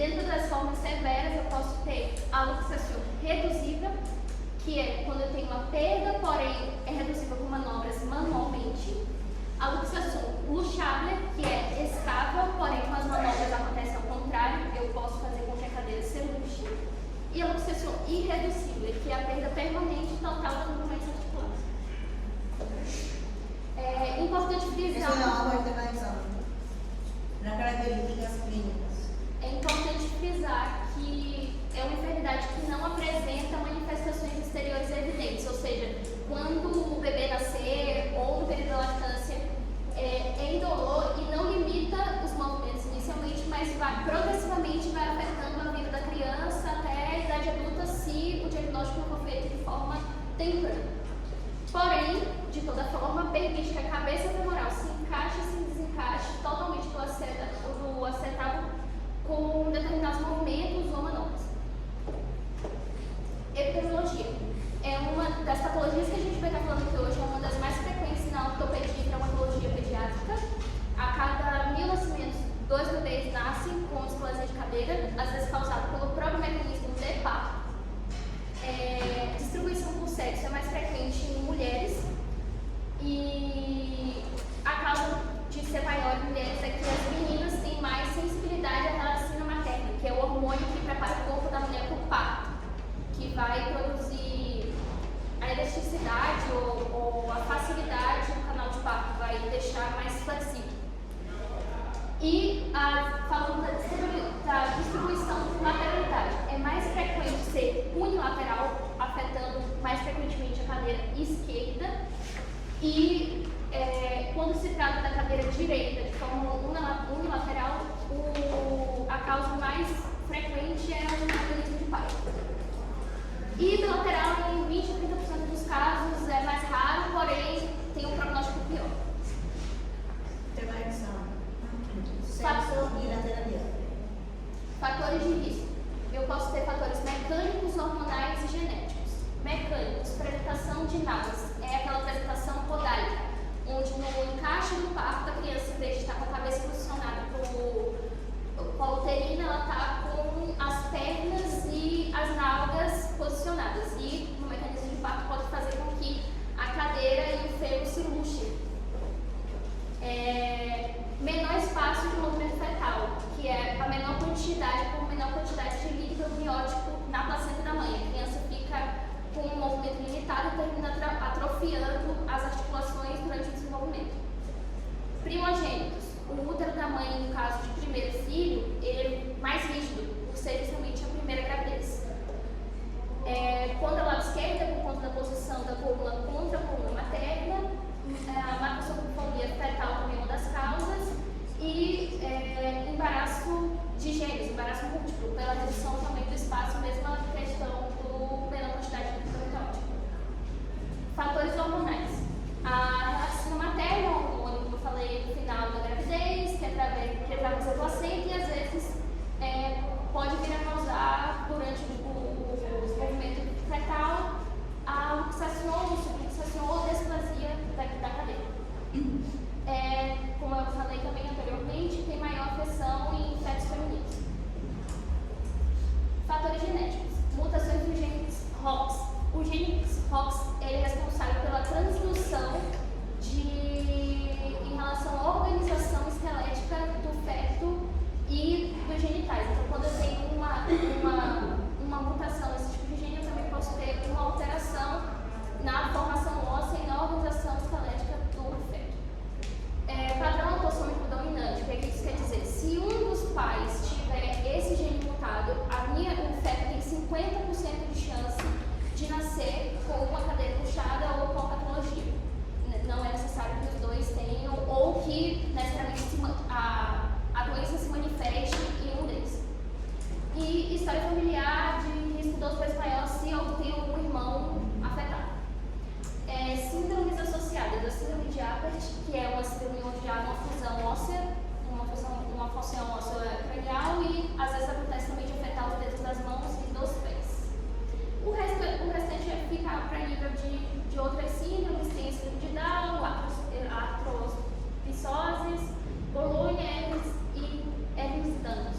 dentro das formas severas eu posso ter a luxação reduzível, que é quando eu tenho uma perda, porém é reduzível com manobras manualmente. A luxação luxável, que é estável, porém com as manobras acontece ao contrário, eu posso fazer com que a cadeira se luxe. E a luxação irreducível, que é a perda permanente total das movimentos articulares. É importante frisar. Isso é uma coisa mais ampla. Na características clínicas. É importante frisar que é uma enfermidade que não apresenta manifestações exteriores evidentes, ou seja, quando o bebê nascer ou no período da lactância é indolor e não limita os movimentos inicialmente, mas progressivamente vai afetando a vida da criança até a idade adulta se o diagnóstico não for feito de forma temprana. Porém, de toda forma, permite que a cabeça femoral se encaixe e se desencaixe totalmente do acetábulo com determinados movimentos ou manobras. Epidemiologia. É uma das patologias que a gente vai estar falando aqui hoje, é uma das mais frequentes na ortopedia e traumatologia pediátrica. A cada 1000 nascimentos, 2 bebês nascem com displasia de cadeira, às vezes causado pelo próprio mecanismo de parto. Distribuição por sexo é mais frequente em mulheres e a causa de ser maior em mulheres é que as meninas têm mais sensibilidade à relacina materna, que é o hormônio que prepara o corpo da mulher para o parto, que vai produzir a elasticidade ou a facilidade no canal de parto, vai deixar mais flexível. E falando da distribuição de lateralidade, é mais frequente ser unilateral, afetando mais frequentemente a cadeira esquerda, e quando se trata da cadeira direita de forma unilateral, a causa mais frequente é o mecanismo de parto. E bilateral, em 20 a 30% dos casos, é mais raro, porém tem um prognóstico pior. Fatores de risco. Eu posso ter fatores mecânicos, hormonais e genéticos. Mecânicos, apresentação de náuseas. É aquela apresentação podálica, onde no encaixe do parto a criança, em vez de estar com a cabeça posicionada com a uterina, ela está com as pernas e as náuseas posicionadas. E no mecanismo de parto pode fazer com que a cadeira e o fêmur se luxem. Menor espaço de movimento fetal, que é a menor quantidade de líquido amniótico na placenta da mãe. A criança fica com um movimento limitado e termina atrofiando as articulações durante o desenvolvimento. Primogênitos. O útero da mãe, no caso de primeiro filho, ele é mais rígido, por ser justamente a primeira gravidez. Quando é lado esquerdo, por conta da posição da coluna contra a coluna materna, a macrosomofobia fetal também é uma das causas, e embaraço de gêmeos, embaraço múltiplo, pela redução também do espaço, mesma questão do menor quantidade de líquido amniótico. Fatores hormonais. A relacina materna é um hormônio, como eu falei, no final da gravidez, que atravessa a placenta e às vezes pode vir a causar, durante o desenvolvimento fetal, a luxação, subluxação ou displasia da cadeira. Como eu falei também anteriormente, tem maior afecção em fetos femininos. Fatores genéticos. Mutações do gene ROX. O gene ROX é responsável pela transdução em relação à organização esquelética do feto e dos genitais. Então, quando eu tenho uma mutação nesse tipo de gene, eu também posso ter uma alteração na formação óssea e na organização esquelética do feto. Padrão autossômico dominante, o que isso quer dizer? Se um dos pais tiver esse gene mutado, o feto tem 50% de chance de nascer com uma cadeira puxada ou com patologia. Não é necessário que os dois tenham, ou que necessariamente a doença se manifeste em um deles. E história familiar de risco 2 vezes maior se tem algum irmão afetado. Síndromes associadas. A síndrome de Apert, que é uma síndrome onde há uma fusão óssea, uma fusão óssea cranial, e às vezes acontece também de afetar os dedos das mãos e dos pés. O restante fica para nível de outras síndromes, tem a síndrome de Down, artropsoses, Bologna, Herpes e Herpes danos.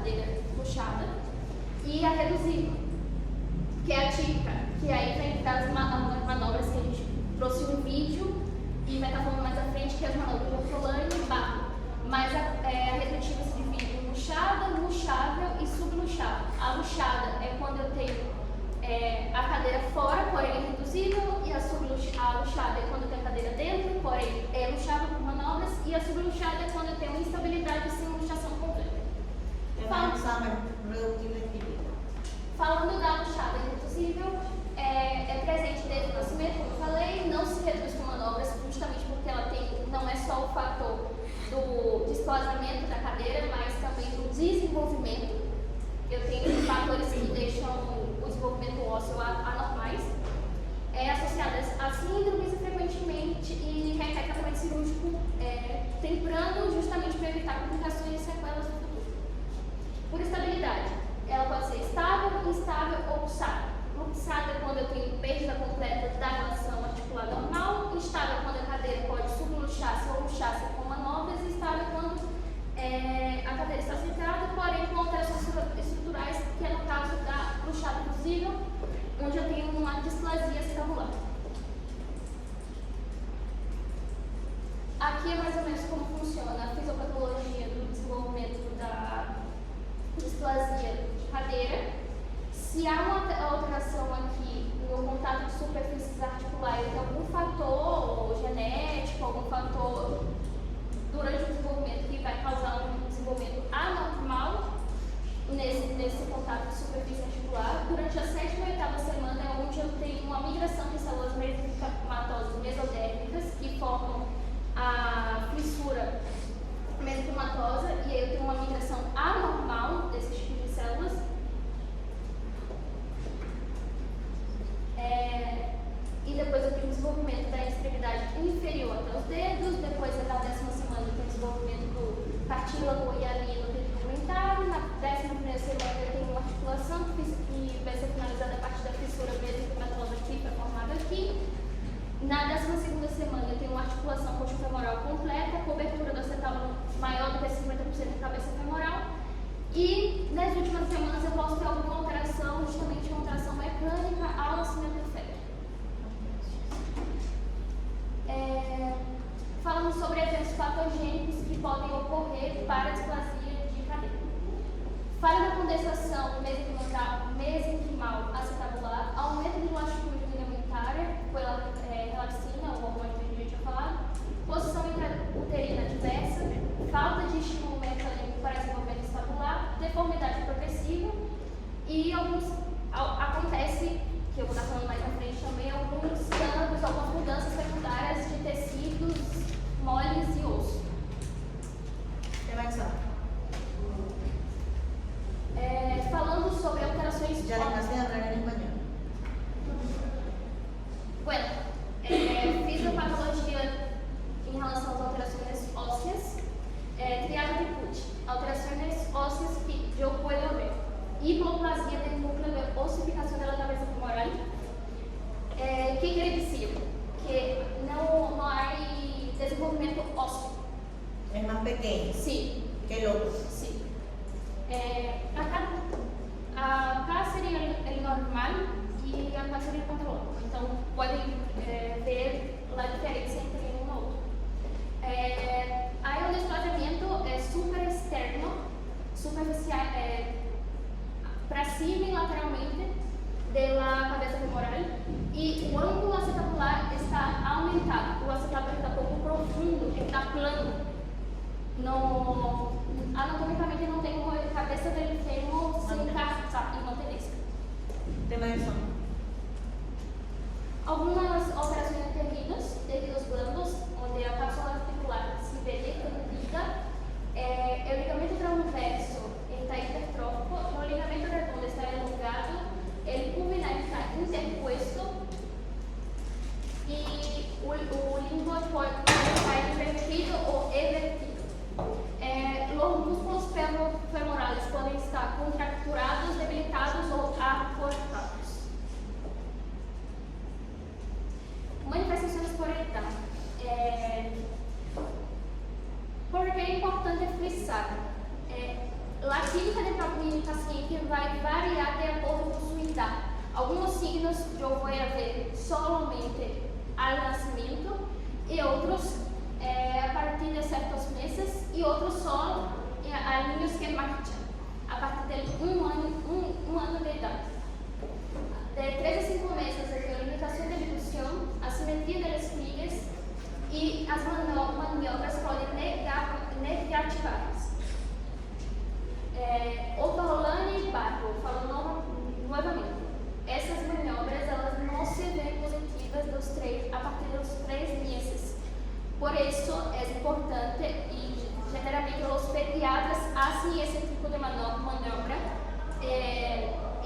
cadeira puxada, e a reduzível, que é a típica, que aí vem das manobras que a gente trouxe um vídeo e vai estar falando mais à frente, que é as manobras de ortolânea e barra. Mas a redutiva se divide em luxada, luxável e subluxável. A luxada é quando eu tenho a cadeira fora, porém é reduzível, e a luxada é quando eu tenho a cadeira dentro, porém é luxável por manobras, e a subluxada é quando eu tenho instabilidade sem luxação completa. Falando da luxada reduzível, é presente desde o nascimento, como eu falei, não se reduz com manobras, justamente porque ela não é só o fator do desplazamento da cadeira, mas também do desenvolvimento. Eu tenho fatores que deixam o desenvolvimento ósseo anormais, associadas a síndromes e frequentemente e requer tratamento cirúrgico temprano, justamente para evitar complicações e sequelas no futuro. Por estabilidade, ela pode ser estável, instável ou luxada. Luxada é quando eu tenho perda completa da relação articular normal, instável é quando a cadeira pode subluxar-se ou luxar-se com manobras, e estável quando a cadeira está sentada, porém com alterações estruturais, que é no caso da luxada reduzível, onde eu tenho uma displasia acetabular. Aqui é mais ou menos como funciona a fisiopatologia do desenvolvimento da displasia de cadeira. Se há uma alteração aqui no contato de superfícies articulares, algum fator genético, algum fator durante o desenvolvimento que vai causar um desenvolvimento anormal nesse contato de superfície articular, durante a 7ª e 8ª semana é onde eu tenho uma migração de células mesenquimatosas mesodérmicas que formam a fissura mesenquimatosa, e aí eu tenho uma migração anormal desse tipo de células. E depois eu tenho o desenvolvimento da extremidade inferior até os dedos, depois da 10ª semana eu tenho o desenvolvimento do cartílago e a linha do tecido ligamentar, na 11ª semana eu tenho uma articulação que vai ser finalizada a partir da fissura mesenquimatosa aqui, foi formada aqui. Na 12ª semana eu tenho uma articulação coxofemoral completa, cobertura do acetábulo maior do que 50% da cabeça femoral. E nas últimas semanas eu posso ter alguma alteração, justamente uma alteração mecânica ao nascimento do feto. Falamos sobre eventos patogênicos que podem ocorrer para a displasia de cadeira. Falha da condensação mesenquimal acetabular, aumento de latitude ligamentária pela relaxina, o hormônio que a gente tinha falado, posição intrauterina diversa, falta de estímulo mecânico para desenvolvimento estabular, deformidade progressiva e acontece, que eu vou estar falando mais à frente também, alguns danos, algumas mudanças secundárias de tecidos moles e osso. Tem mais só. Falando sobre alterações... Já le hablar en español. Bueno, fisiopatologia em relação às alterações ósseas, triada de Pucci, alterações ósseas que eu puedo ver. Hipoplasia del núcleo de ossificación de la cabeza femoral. ¿Qué quiere decir? Que no hay desenvolvimento ósseo. Es más pequeño. Sí. Que el otro. Sí. Acá seria o normal e acá seria o controlado. Então, podem ver a diferença entre um e outro. Aí o desplazamento é super externo, superficial, para cima e lateralmente da cabeça femoral, e o ângulo acetabular está aumentado. O acetábulo está pouco profundo, está plano. Anatomicamente não tem uma cabeça do fêmur sem encaixar e não tem isso. Tem mais só. Algumas alterações internas devido aos gândulos, onde a cápsula articular se vê detendida, o ligamento transverso está hipertrófico, o ligamento redondo está elongado, o pulvinar está interpuesto e o língua pode estar invertido ou evertido. Os músculos femorales podem estar contracturados, debilitados ou acortados. al nascimento e outros a partir de certos meses e outros só a niños que marcham a partir de um ano de idade. De 3 a 5 meses de limitação de evolução, a simetria das espigas e as maniobras podem negativar-se. Otto Rolani Barro falou novamente. Essas manobras elas não se veem positivas a partir dos 3 meses. Por isso é importante e generalmente os pediatras fazem esse tipo de manobra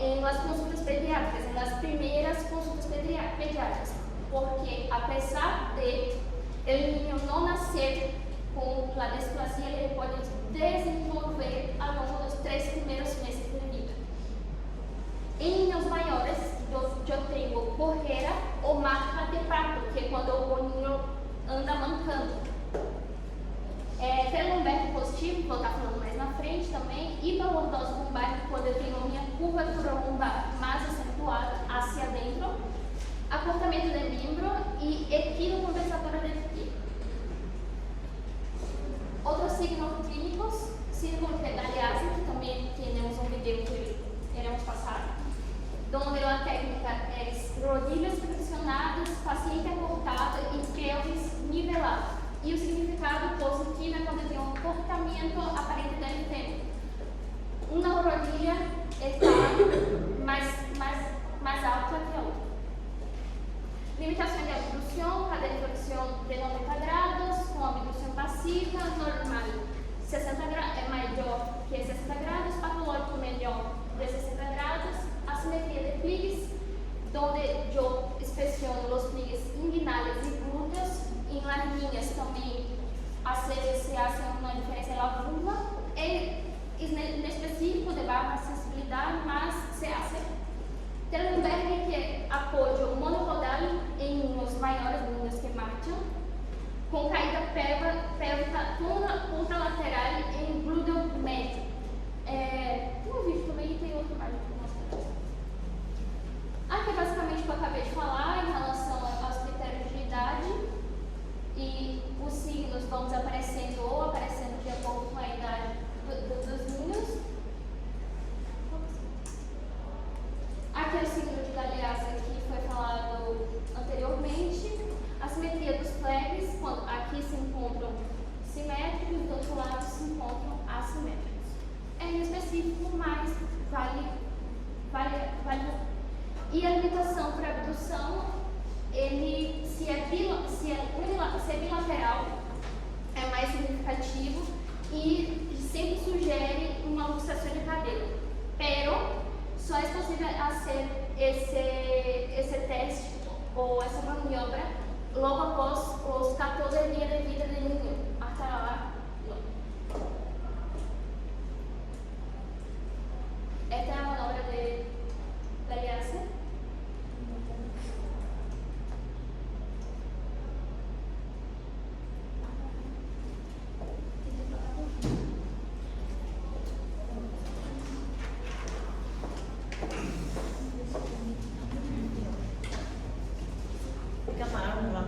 em las consultas pediátricas, nas primeiras consultas pediátricas, porque apesar de o menino não nascer com a displasia, ele pode desenvolver ao longo dos 3 primeiros meses de vida. Em niños maiores, eu tenho borreira ou marca de prato, que é quando o menino anda mancando. Pelo lombar positivo, vou estar falando mais na frente também, e pela lordose lombar, quando eu tenho a minha curvatura lombar mais acentuada hacia dentro, acortamento de membro e equino compensatório de pie. Outros signos clínicos, síndrome de Galeazzi, que também temos um vídeo que iremos passar, onde a técnica é rodilhas flexionadas, paciente acortado e pelvis nivelado. E o significado positivo é quando tem um comportamento aparente da fêmea. Uma rodilha está mais alta que a outra. Limitação de abdução, cada flexão de 90 graus, com abdução passiva, normal 60 graus, é maior que 60 graus, patológico melhor de 60 graus, assimetria de pliegues, onde eu inspeciono os pliegues inguinales e glúteos. Em las linhas também se hace uma diferença na vulva, em específico de baixa sensibilidade, mas se hace. Tellenberg, que é apoio monopodal em ninhos maiores, ninhos que marcham, com caída pélvica contralateral em glúteo médio. Tem um vídeo também e tem outro mais que mostrar. Aqui é basicamente o que eu acabei de falar em relação aos critérios de idade. E os signos vão desaparecendo ou aparecendo de acordo com a idade dos ninhos. Aqui é o signo de Galeazzi que foi falado anteriormente. A simetria dos plebes, quando aqui se encontram simétricos, do outro lado se encontram assimétricos. É em específico, mas vale. E a limitação para abdução, se é bilateral, é mais significativo e sempre sugere uma luxação de cadeira. Pero só é possível fazer esse teste ou essa maniobra logo após os 14 dias de vida do menino. Até lá, não. Esta é a manobra de Galeazzi. Fica parado lá.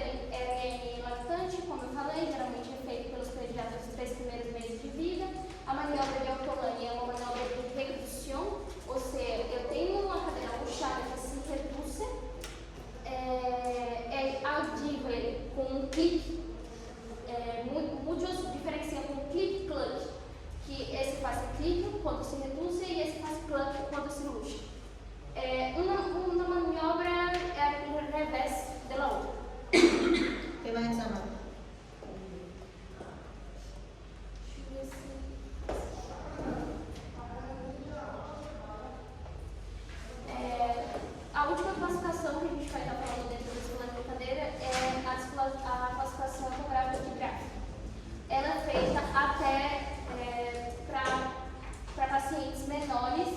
RN lactante, como eu falei, geralmente é feito pelos pediatras nos 3 primeiros meses de vida. A maniobra de autolânia é uma maniobra de redução, ou seja, eu tenho uma cadeira puxada que se reduz, é audível com um clique, muitos diferenciam com clique-cluck, que esse faz clique quando se reduz e esse faz cluck quando se luxa. Uma maniobra é o revés da outra. ¿Qué más examen? A última classificação que a gente vai estar falando dentro da escola de brincadeira é a classificação ecográfica de gráfico. Ela é feita até para pacientes menores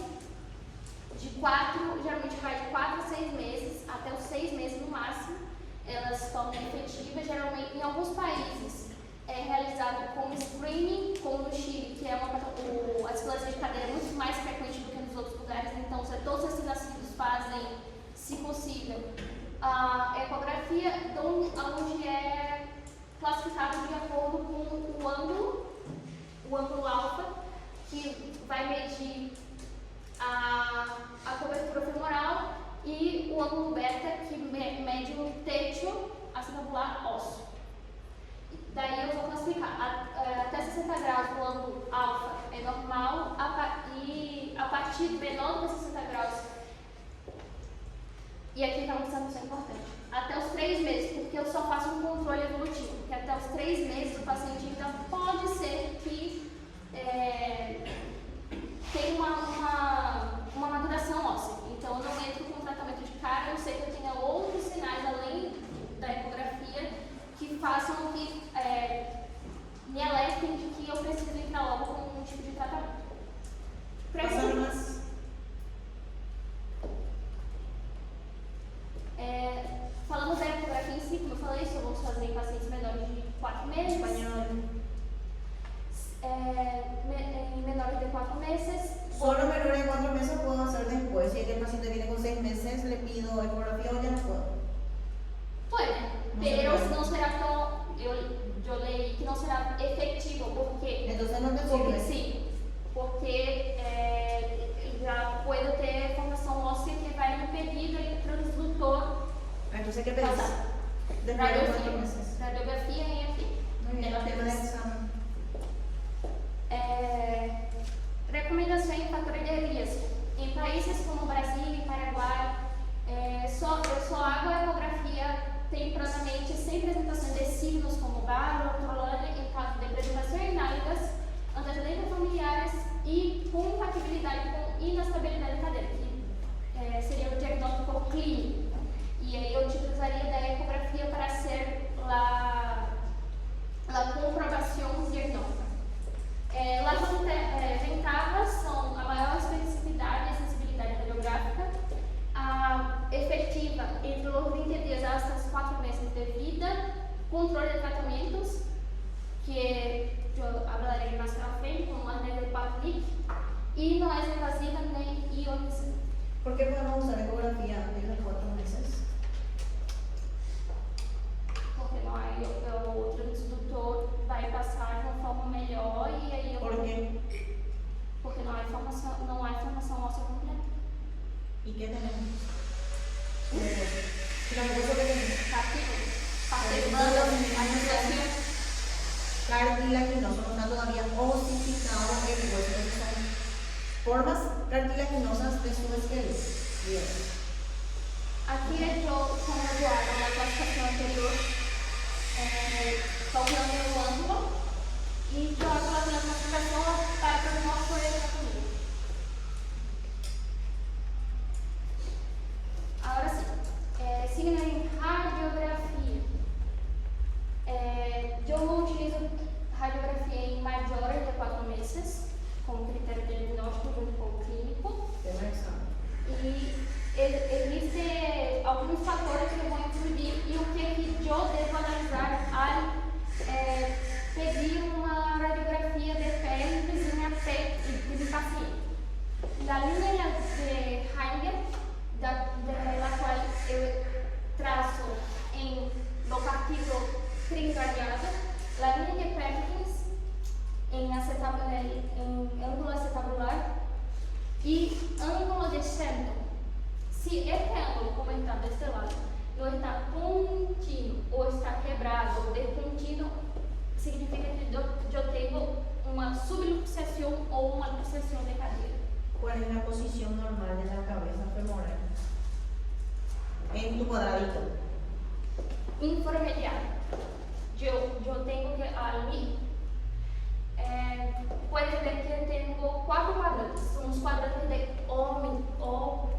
geralmente vai de 4 a 6 meses, até os 6 meses no máximo, elas se tornam efetivas. Geralmente, em alguns países, é realizado como screening, como no Chile, que é a displasia de cadeira muito mais frequente do que nos outros lugares, então todos os recém-nascidos fazem, se possível, a ecografia, onde é classificado de acordo com o ângulo alfa, que vai medir a cobertura femoral, e o ângulo beta, que mede o têtio acetabular ósseo. Daí eu vou classificar até 60 graus do ângulo alfa é normal, e a partir menor do que 60 graus, e aqui está uma observação importante, até os 3 meses, porque eu só faço um controle evolutivo, porque até os 3 meses o paciente ainda pode ser que tem uma maduração óssea. Então eu não entro com tratamento de cara, eu sei que eu tenha outros sinais além da ecografia que façam que me alertem de que eu preciso entrar logo com um tipo de tratamento. Falamos da ecografia em si, como eu falei, só vamos fazer em pacientes menores de 4 meses. Español. Menores de 4 meses. Solo menores de 4 meses puedo hacer después. Si el paciente viene con 6 meses, le pido ecografía o ya no puedo. Puede, pero não será tão. Eu leí que não será efetivo, porque. Entonces no te sirve. Sim, porque já pode ter formação óssea que vai impedir o transdutor. Entonces, ¿qué pedís? Pasar. Después de 4 meses. Radiografia em aqui. Muy bien, tema de examen. Recomendação em fator de risco. Em países como Brasil e Paraguai, só hago a ecografia temporariamente sem apresentação de signos como barro, trolânea, em caso de apresentação inálidas, antecedentes familiares e compatibilidade com inestabilidade cadeira, que seria o diagnóstico clínico. E aí eu utilizaria da ecografia para ser a comprovação diagnóstica. As ventavas são a maior especificidade e sensibilidade radiográfica, a efetiva entre os 20 dias até os 4 meses de vida, controle de tratamentos, que eu falarei mais para frente, como a Nedelpavlik, e não é invasiva nem ionizante. ¿Por qué podemos usar ecografía antes de 4 meses? Porque não é, o transdutor vai passar de uma forma melhor e aí eu... ¿Por qué? Porque não há informação óssea completa. ¿Y qué tenemos? La cosa que tenemos. Cartilaginoso, no está todavía osificado el hueso. Son formas cartilaginosas de su esqueleto. Bien. Aqui é como eu hago na classificação anterior, calculando o ângulo, e eu hago na classificação para que eu mostre ele comigo. Agora sim, seguindo em radiografia, eu utilizo radiografia em maiores de 4 meses, como critério de diagnóstico junto com o clínico. E existem alguns fatores que eu vou incluir e o que eu estringada, la línea de Perkins em ângulo acetabular e ângulo de centro. Se este ângulo, como está deste lado, não está contínuo ou está quebrado ou descontínuo, significa que eu tenho uma subluxação ou uma luxação de cadeira. ¿Cuál es la posición normal de la cabeza femoral? En tu cuadradito. Intermediário. Eu tenho que ali, pode ver que eu tenho 4 quadrantes. São os quadrantes de homem ou...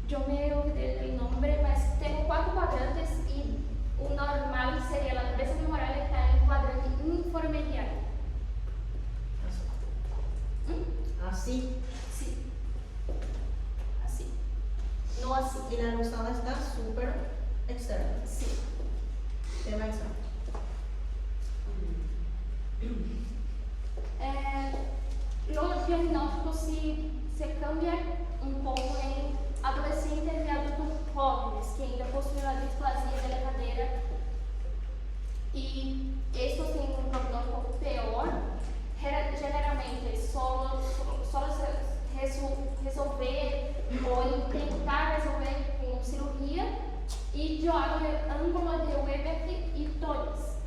Eu me olvidei do nome, mas tenho 4 quadrantes e o normal seria a cabeça femoral estar em quadrante intermediário. Así. Sí. Así. No así. Y la luzada está súper externa. Sí. Tema externo. Los diagnósticos se cambian un poco en adolescentes y adultos jóvenes que ainda possuem a displasia de la cadera y estos tienen un pronóstico peor. Generalmente solo resolver ou tentar resolver com cirurgia e eu hago ângulo de Weber e Tones,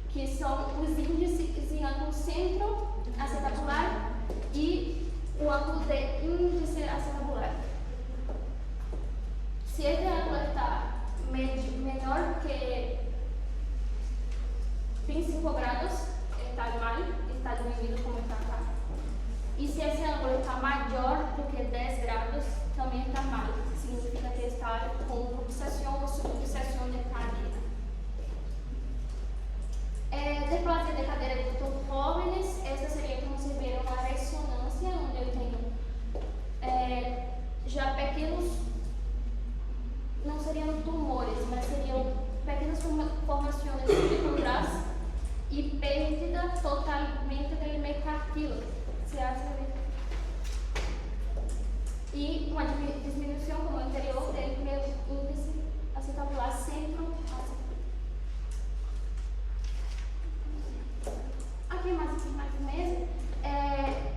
que são os índices em ângulo centro acetabular e o ângulo de índice acetabular. Se este ângulo está menor que 25 graus, está mal, está diminuído como está acá. E se esse ângulo está maior do que 10 graus, também está mal. Significa que está com luxação ou subluxação de cadeira. Displasia de cadeira de adultos jóvenes, essa seria como se vê uma ressonância, onde eu tenho já pequenos, não seriam tumores, mas seriam pequenas formações circulares e pérdida totalmente do meio cartílago. Se acha? E uma diminuição como anterior do meu índice acetabular centro. Aqui mais ou menos.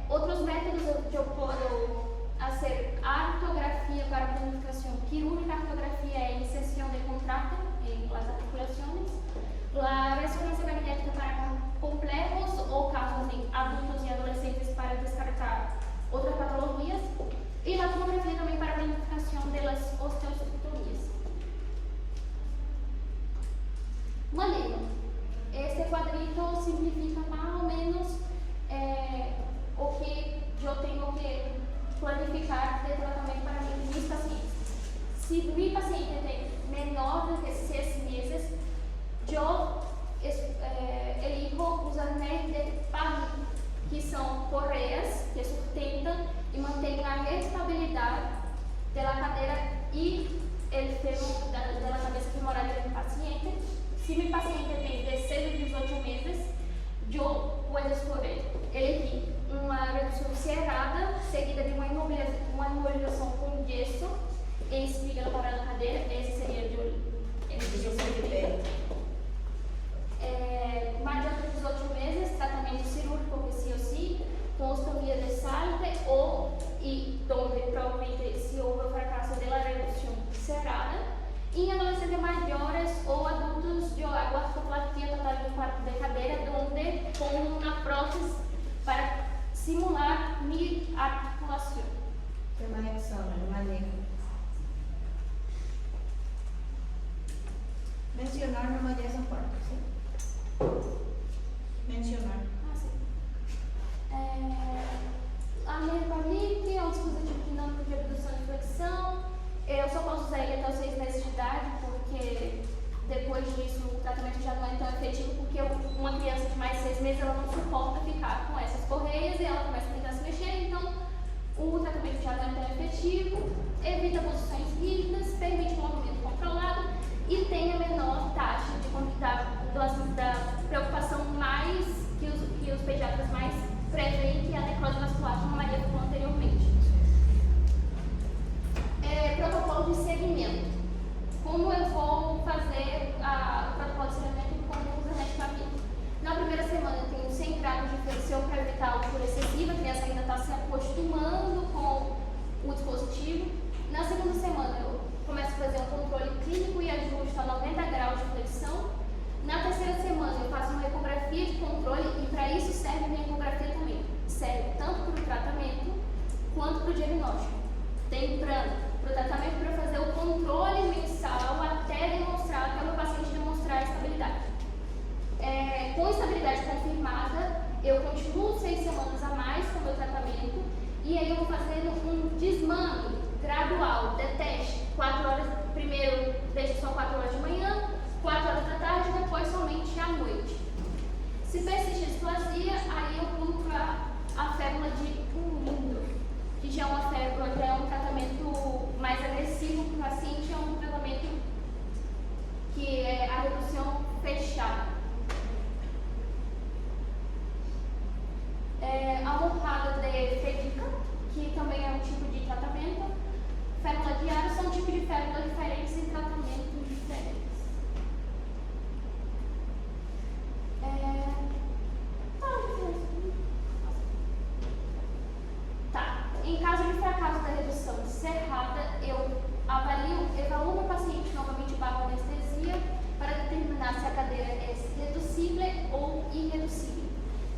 Outros métodos que eu posso fazer artrografia para planificação quirúrgica. Artrografia é inserção de contrato em las articulações. A ressonância magnética para complexos ou casos em adultos e adolescentes para descartar outras patologias. E a tomografia também para a planificação das osteostruturas. Maneiro. Este quadrito simplifica mais ou menos o que eu tenho que planificar de tratamento para meus pacientes. Se meu paciente tem menor do que 6 meses, eu elijo os anéis de Paris, que são correias que sustentam e mantêm a estabilidade da cadeira e o fêmur da cabeça femoral do paciente. Se meu paciente tem 16 a 18 meses, eu posso elegir uma redução cerrada, seguida de uma imobilização com gesso e espiga na parada da cadeira. Esse seria maior de 18 meses, tratamento cirúrgico que sim ou sim, com ostomia de salte e onde provavelmente se houve fracasso da redução cerrada. Em adolescentes maiores ou adultos, eu hago artroplastia total de cadeira, onde pongo uma prótese para simular minha articulação. Tema de examen, manejo. Mencionar nomás de esa parte, ¿sí? Mencionar. A Merpamite é um dispositivo dinâmico de redução e flexão. Eu só posso usar ele até os 6 meses de idade, porque depois disso o tratamento já não é tão efetivo, porque uma criança de mais de 6 meses ela não suporta ficar com essas correias e ela começa a tentar se mexer, então o tratamento já não é tão efetivo, evita posições rígidas, permite um movimento controlado e tem a menor taxa da preocupação mais que os pediatras mais preveem, que é a necrose vascular, como a Maria falou anteriormente. Protocolo de segmento. Como eu vou fazer a Se persiste a displasia, aí eu pulo para a férula de Unindo, que já é uma férula, já é um tratamento mais agressivo para o paciente, é um tratamento que é a redução fechada. A almofada de Fedica, que também é um tipo de tratamento. Férula diária são tipos de férula diferentes e tratamentos diferentes. Em caso de fracasso da redução cerrada, eu evaluo meu paciente novamente barra anestesia para determinar se a cadeira é reduzível ou irreducível.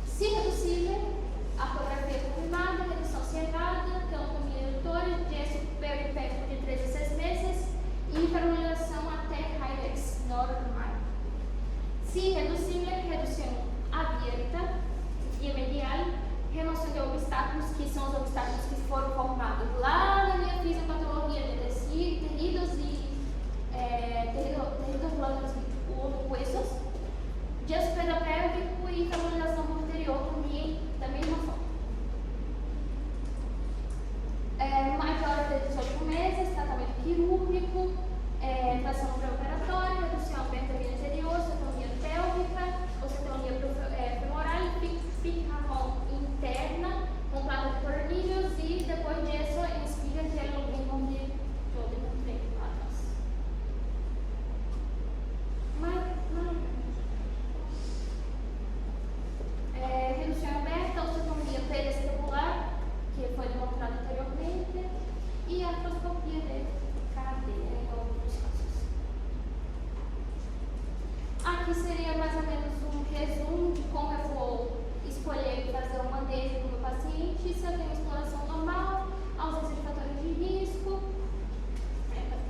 Se reduzível, a fotografia confirmada, redução cerrada, anatomia redutora, gesso peripético de 3 a 6 meses e hipermodulação até Hylex normal. Se reduzível, redução aberta e medial, remoção de obstáculos, que são os obstáculos que foram formados lá na minha fisiopatologia de tecidos e tecidos planos ou huesos, gesso pedopélvico e hipermodulação posterior também da mesma forma. Maior de 18 meses, tratamento quirúrgico, tração pré-operatória, redução aberta via anterior, osteotomia pélvica, osteotomia femoral, picamol interna, com placa de tornilhos e depois disso em espigas de alumínio de todo o treino lá atrás. Redução aberta, osteotomia periestebular, que foi demonstrado anteriormente, e artroscopia de cadeira em alguns casos. Aqui seria mais ou menos um resumo de como eu vou escolher fazer o manejo do meu paciente, se eu tenho exploração normal, ausência de fatores de risco,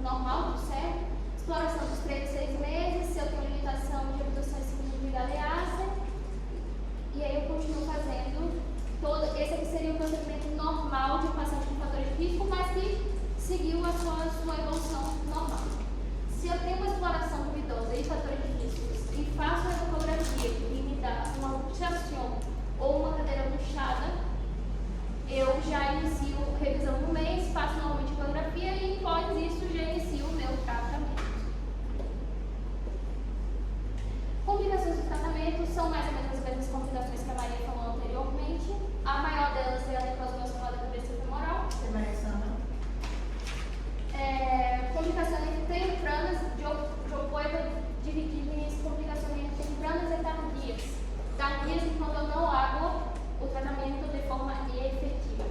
normal, tudo certo, exploração dos 3 a 6 meses, se eu tenho limitação de abdução e segundo de galeácea, e aí eu continuo fazendo esse aqui seria o procedimento normal de um paciente com fatores de risco, mas que seguiu a sua evolução normal. Se eu tenho uma exploração duvidosa e fatores de riscos e faço a ecografia e me dá uma luxação ou uma cadeira luxada, eu já inicio revisão no mês, faço normalmente ecografia e após isso já inicio o meu tratamento. Complicações do tratamento são mais ou menos as mesmas complicações que a Maria falou anteriormente. A maior delas é a necrose vascular da cabeça femoral. Complicações tempranas de opoeira divididas em complicações tempranas e tardias. Tardias quando eu não hago o tratamento de forma efetiva.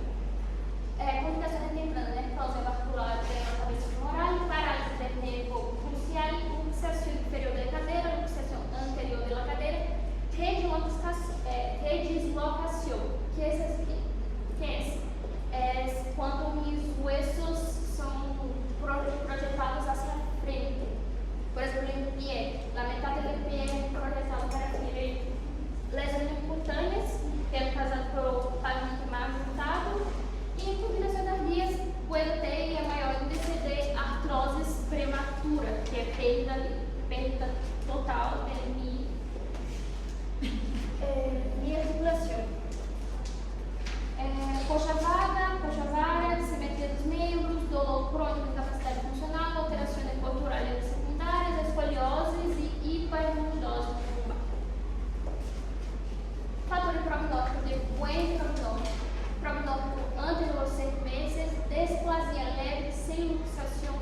Complicações tempranas, necrose vascular da cabeça femoral, parálise do nervo crucial, luxação inferior da cadeira, luxação anterior da cadeira, redislocação, que é quando os huesos são projetados hacia frente. Por exemplo, el pie, la mitad del pie projetado para frente. Lesões cutâneas, que é causado pelo pavimento mal montado, e complicações tardias, pode ter a maior índice de artrose prematura, que é perda total de minha articulação. Coxa vaga, simetria dos membros, dolor crônico, incapacidade funcional, alterações corporais secundárias, escolioses e hipermundose lumbar. Fator de prognóstico de buen prognóstico antes de los 6 meses, displasia leve sem luxação,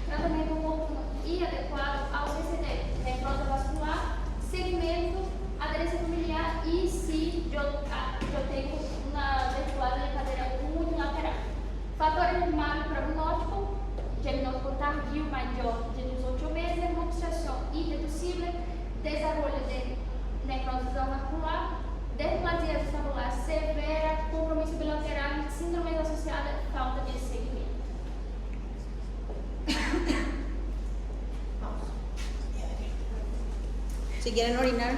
tratamento oportuno e adequado, ausência de necrose vascular, segmento, aderência familiar e se eu tenho uma ventilada de cadeira unilateral. Fatores de mau prognóstico, diagnóstico tardio maior de 18 meses, luxação irreducível, desenvolvimento de necrose vascular, displasia vascular severa, compromisso bilateral, síndrome associada à falta de segmento. Si quieren orinar,